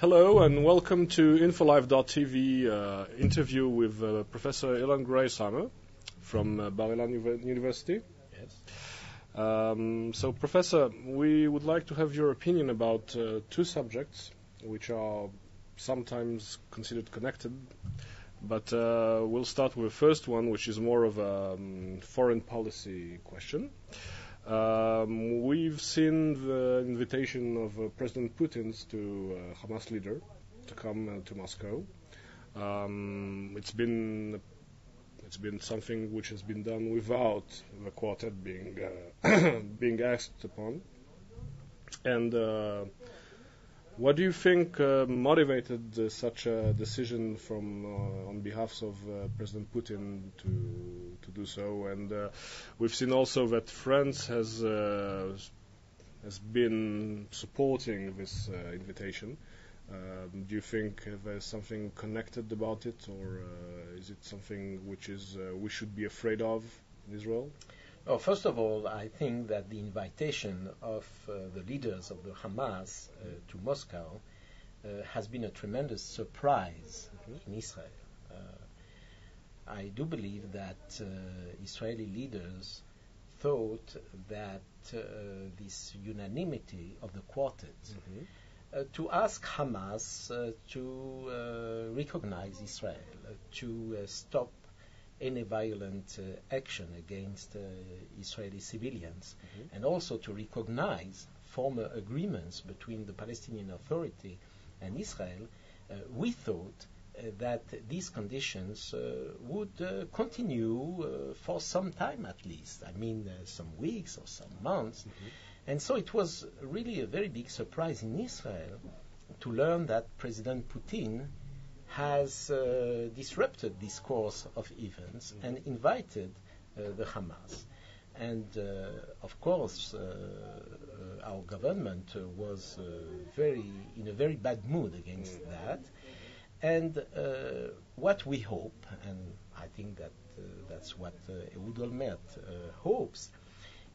Hello and welcome to InfoLive.tv interview with Professor Ilan Greislammer from Bar-Ilan University. Yes. So, Professor, we would like to have your opinion about two subjects which are sometimes considered connected, but we'll start with the first one, which is more of a foreign policy question. We've seen the invitation of President Putin's to Hamas leader to come to Moscow. It's been something which has been done without the quartet being being asked upon. And what do you think motivated such a decision from on behalf of President Putin to do so? And we've seen also that France has been supporting this invitation. Do you think there's something connected about it, or is it something which is we should be afraid of in Israel? Well, first of all, I think that the invitation of the leaders of the Hamas to Moscow has been a tremendous surprise in Israel. I do believe that Israeli leaders thought that this unanimity of the quartet to ask Hamas to recognize Israel, to stop any violent action against Israeli civilians, and also to recognize former agreements between the Palestinian Authority and Israel, we thought that these conditions would continue for some time at least. I mean, some weeks or some months. And so it was really a very big surprise in Israel to learn that President Putin has disrupted this course of events and invited the Hamas. And of course, our government was in a very bad mood against that. And what we hope, and I think that that's what Ehud Olmert hopes,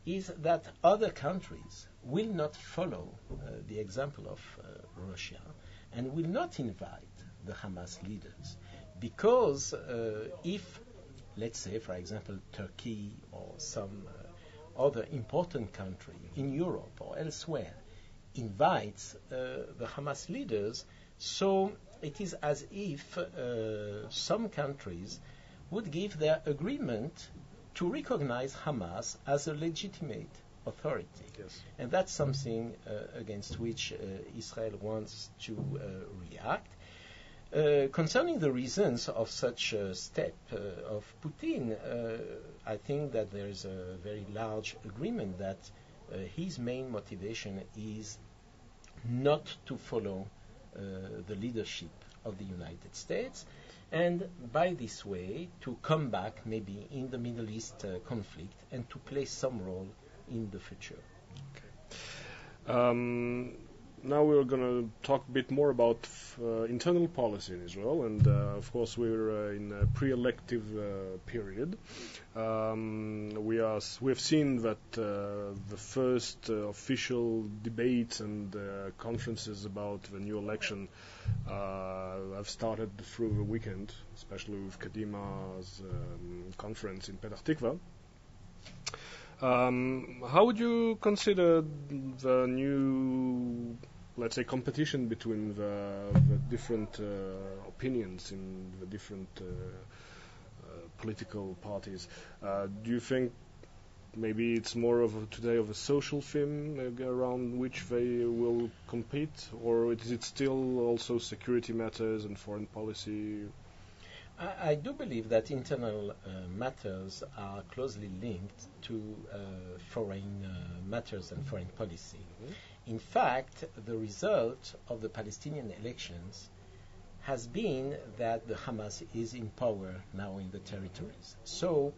is that other countries will not follow the example of Russia and will not invite the Hamas leaders, because if, let's say, for example, Turkey or some other important country in Europe or elsewhere invites the Hamas leaders, so it is as if some countries would give their agreement to recognize Hamas as a legitimate authority. Yes. And that's something against which Israel wants to react. Concerning the reasons of such a step of Putin, I think that there is a very large agreement that his main motivation is not to follow the leadership of the United States, and by this way to come back maybe in the Middle East conflict and to play some role in the future. Okay. Now we're going to talk a bit more about internal policy in Israel, and of course we're in a pre-elective period. We've seen that the first official debates and conferences about the new election have started through the weekend, especially with Kadima's conference in Petah Tikva. How would you consider the new, let's say, competition between the different opinions in the different political parties? Do you think maybe it's more of today of a social theme around which they will compete, or is it still also security matters and foreign policy? I do believe that internal matters are closely linked to foreign matters and foreign policy. In fact, the result of the Palestinian elections has been that the Hamas is in power now in the territories. So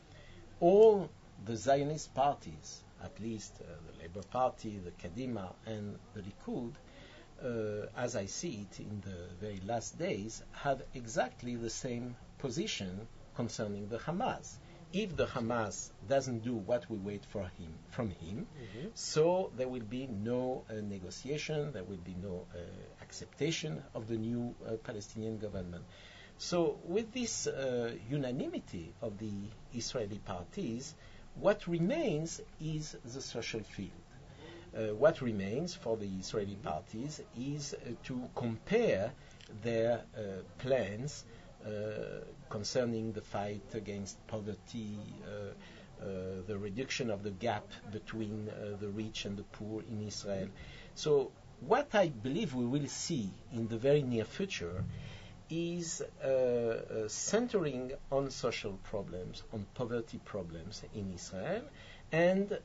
all the Zionist parties, at least the Labour Party, the Kadima, and the Likud, as I see it in the very last days, have exactly the same position concerning the Hamas. If the Hamas doesn't do what we wait from him, so there will be no negotiation, there will be no acceptation of the new Palestinian government. So with this unanimity of the Israeli parties, what remains is the social field. What remains for the Israeli parties is to compare their plans concerning the fight against poverty, the reduction of the gap between the rich and the poor in Israel. So what I believe we will see in the very near future is centering on social problems, on poverty problems in Israel, and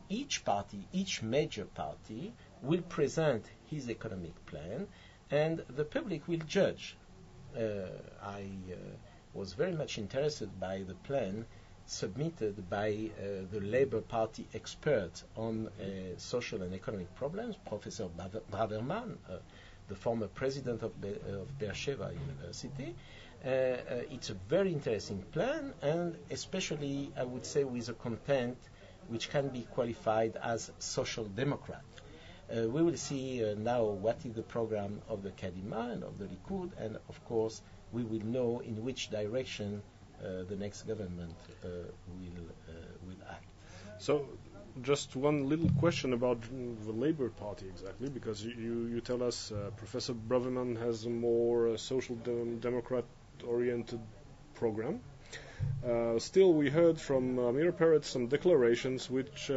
each party, each major party, will present his economic plan, and the public will judge. I was very much interested by the plan submitted by the Labour Party expert on social and economic problems, Professor Braverman, the former president of Beersheba University. It's a very interesting plan, and especially, I would say, with a content which can be qualified as social democrat. We will see now what is the program of the Kadima and of the Likud, and of course we will know in which direction the next government will act. So, just one little question about the Labour Party exactly, because you tell us Professor Braverman has a more social democrat-oriented program. Still, we heard from Amir Peretz some declarations which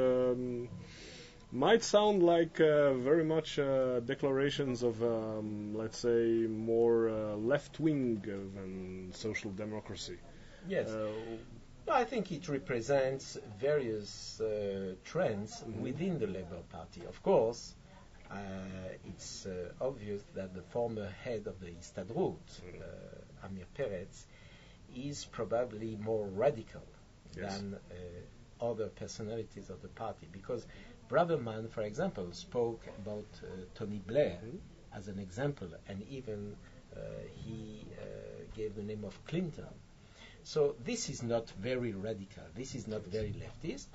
might sound like very much declarations of, let's say, more left-wing than social democracy. Yes. I think it represents various trends within the Labour Party. Of course, it's obvious that the former head of the Histadrut, Amir Peretz, is probably more radical than other personalities of the party, because Braverman, for example, spoke about Tony Blair as an example, and even he gave the name of Clinton. So this is not very radical, this is not very leftist.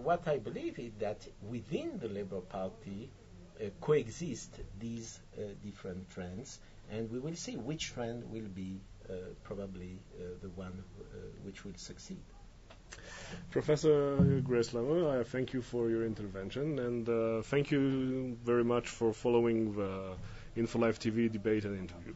What I believe is that within the Labour Party coexist these different trends, and we will see which trend will be probably the one which will succeed. Professor Greislammer, I thank you for your intervention, and thank you very much for following the InfoLive TV debate and interview.